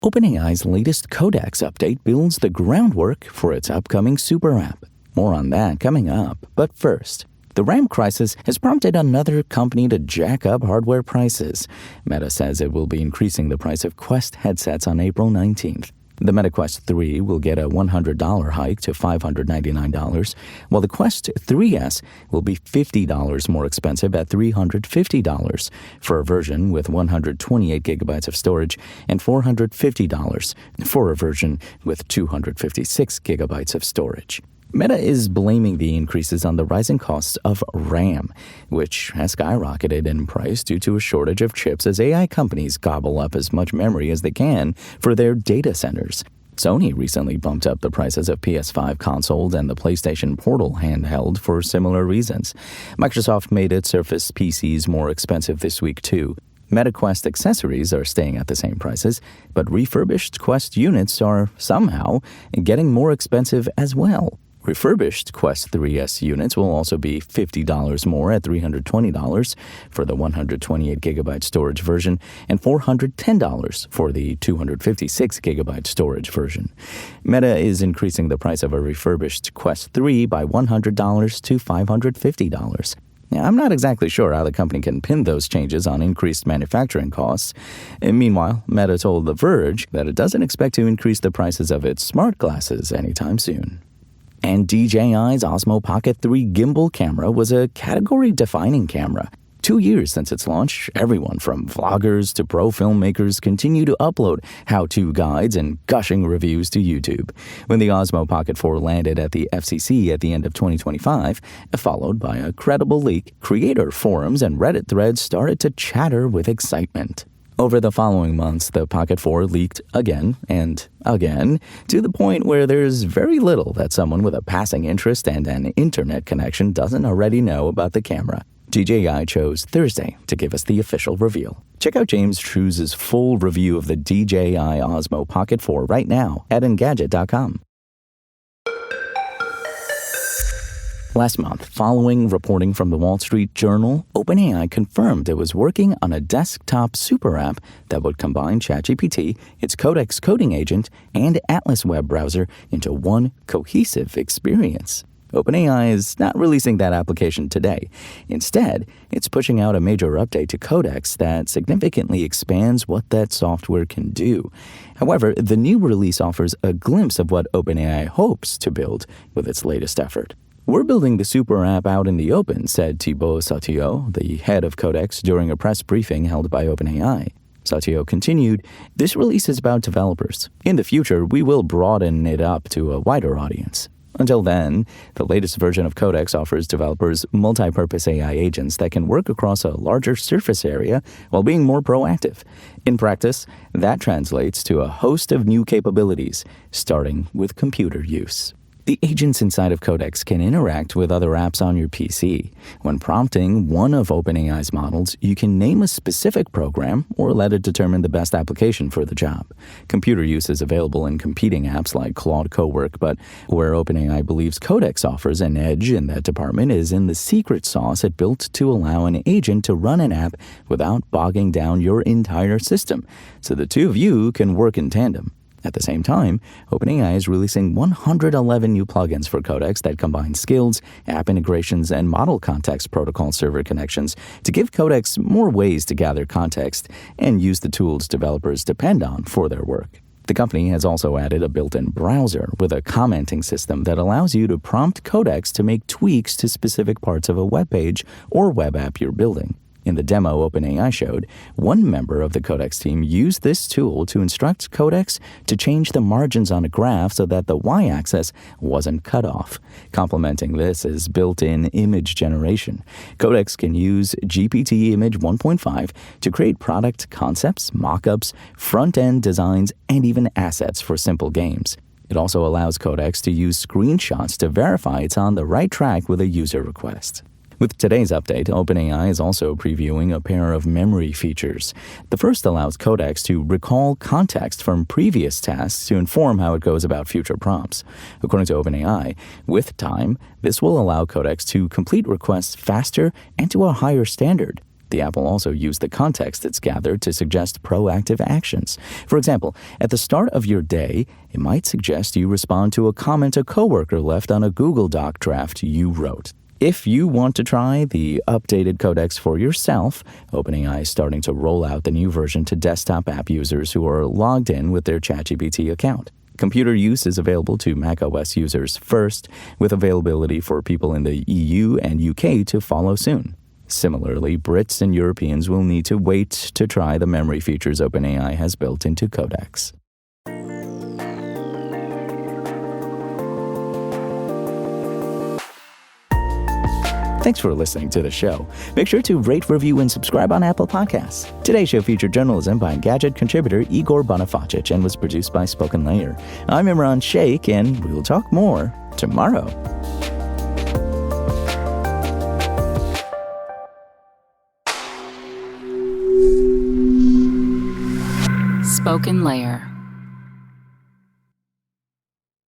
OpenAI's latest Codex update builds the groundwork for its upcoming super app. More on that coming up, but first, the RAM crisis has prompted another company to jack up hardware prices. Meta says it will be increasing the price of Quest headsets on April 19th. The Meta Quest 3 will get a $100 hike to $599, while the Quest 3S will be $50 more expensive at $350 for a version with 128 gigabytes of storage and $450 for a version with 256 gigabytes of storage. Meta is blaming the increases on the rising costs of RAM, which has skyrocketed in price due to a shortage of chips as AI companies gobble up as much memory as they can for their data centers. Sony recently bumped up the prices of PS5 consoles and the PlayStation Portal handheld for similar reasons. Microsoft made its Surface PCs more expensive this week too. Meta Quest accessories are staying at the same prices, but refurbished Quest units are somehow getting more expensive as well. Refurbished Quest 3S units will also be $50 more at $320 for the 128GB storage version and $410 for the 256GB storage version. Meta is increasing the price of a refurbished Quest 3 by $100 to $550. Now, I'm not exactly sure how the company can pin those changes on increased manufacturing costs. Meanwhile, Meta told The Verge that it doesn't expect to increase the prices of its smart glasses anytime soon. And DJI's Osmo Pocket 3 gimbal camera was a category-defining camera. 2 years since its launch, everyone from vloggers to pro filmmakers continue to upload how-to guides and gushing reviews to YouTube. When the Osmo Pocket 4 landed at the FCC at the end of 2025, followed by a credible leak, creator forums and Reddit threads started to chatter with excitement. Over the following months, the Pocket 4 leaked again and again, to the point where there's very little that someone with a passing interest and an internet connection doesn't already know about the camera. DJI chose Thursday to give us the official reveal. Check out James True's full review of the DJI Osmo Pocket 4 right now at Engadget.com. Last month, following reporting from the Wall Street Journal, OpenAI confirmed it was working on a desktop super app that would combine ChatGPT, its Codex coding agent, and Atlas web browser into one cohesive experience. OpenAI is not releasing that application today. Instead, it's pushing out a major update to Codex that significantly expands what that software can do. However, the new release offers a glimpse of what OpenAI hopes to build with its latest effort. "We're building the super app out in the open," said Thibaut Sautillot, the head of Codex, during a press briefing held by OpenAI. Sautillot continued, "This release is about developers. In the future, we will broaden it up to a wider audience. Until then, the latest version of Codex offers developers multi-purpose AI agents that can work across a larger surface area while being more proactive. In practice, that translates to a host of new capabilities, starting with computer use." The agents inside of Codex can interact with other apps on your PC. When prompting one of OpenAI's models, you can name a specific program or let it determine the best application for the job. Computer use is available in competing apps like Claude Cowork, but where OpenAI believes Codex offers an edge in that department is in the secret sauce it built to allow an agent to run an app without bogging down your entire system, so the two of you can work in tandem. At the same time, OpenAI is releasing 111 new plugins for Codex that combine skills, app integrations, and model context protocol server connections to give Codex more ways to gather context and use the tools developers depend on for their work. The company has also added a built-in browser with a commenting system that allows you to prompt Codex to make tweaks to specific parts of a web page or web app you're building. In the demo OpenAI showed, one member of the Codex team used this tool to instruct Codex to change the margins on a graph so that the y-axis wasn't cut off. Complementing this is built-in image generation. Codex can use GPT Image 1.5 to create product concepts, mock-ups, front-end designs, and even assets for simple games. It also allows Codex to use screenshots to verify it's on the right track with a user request. With today's update, OpenAI is also previewing a pair of memory features. The first allows Codex to recall context from previous tasks to inform how it goes about future prompts. According to OpenAI, with time, this will allow Codex to complete requests faster and to a higher standard. The app will also use the context it's gathered to suggest proactive actions. For example, at the start of your day, it might suggest you respond to a comment a coworker left on a Google Doc draft you wrote. If you want to try the updated Codex for yourself, OpenAI is starting to roll out the new version to desktop app users who are logged in with their ChatGPT account. Computer use is available to macOS users first, with availability for people in the EU and UK to follow soon. Similarly, Brits and Europeans will need to wait to try the memory features OpenAI has built into Codex. Thanks for listening to the show. Make sure to rate, review, and subscribe on Apple Podcasts. Today's show featured journalism by Gadget contributor Igor Bonifacic and was produced by Spoken Layer. I'm Imran Sheikh, and we'll talk more tomorrow. Spoken Layer.